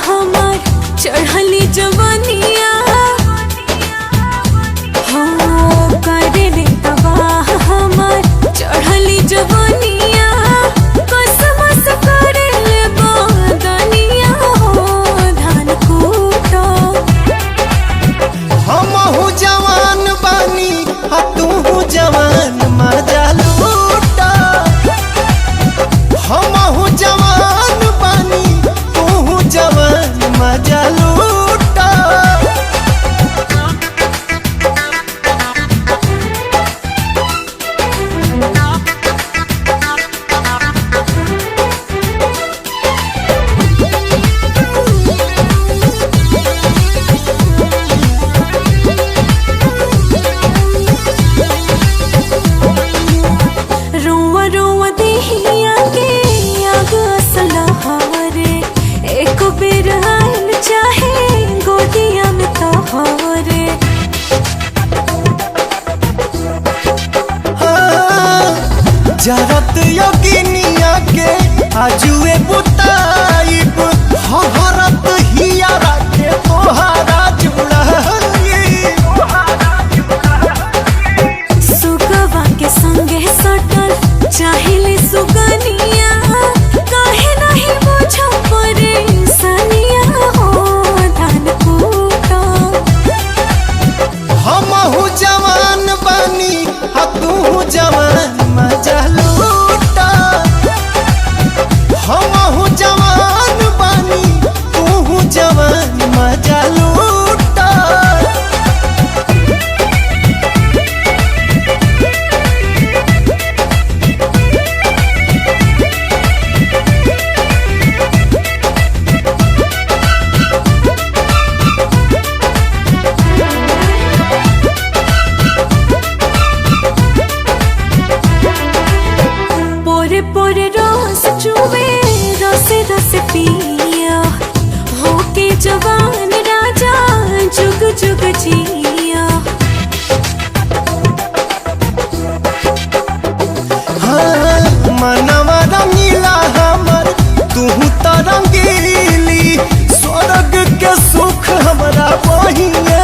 हमार चढ़ली जवानिया हो करे रे तबाह हमार चढ़ली जवानिया कसमस करे ले बदनिया हो धान कूटो हमहू जवान बानी तू जवान मजा लूटा। हमहू जवान बानी तू जवान मजा लूटा। रुआ रुआ देहिया के आग असला हवरे एक बेर आइल चाहे गोदिया में तो हवरे जरत योगिनिया के आजुए बुताइब हरत हियारा के तोहारा जुड़ाई। सुगवा के संगे सटल चाहिले सुगनिया काहे नहीं बुझो परेशानिया हो धान कूटो हमहू जवान बानी तू जवान मजा लूटा। हमहू जवान बानी तू जवान मजा लूटा। पोरे पोरे रस चुवे रसे रसे पिया होके जवान राजा जुग जुग जिया हाँ, मनवा रंगीला हमर तू तो रंगीली स्वर्ग के सुख हमरा बहिए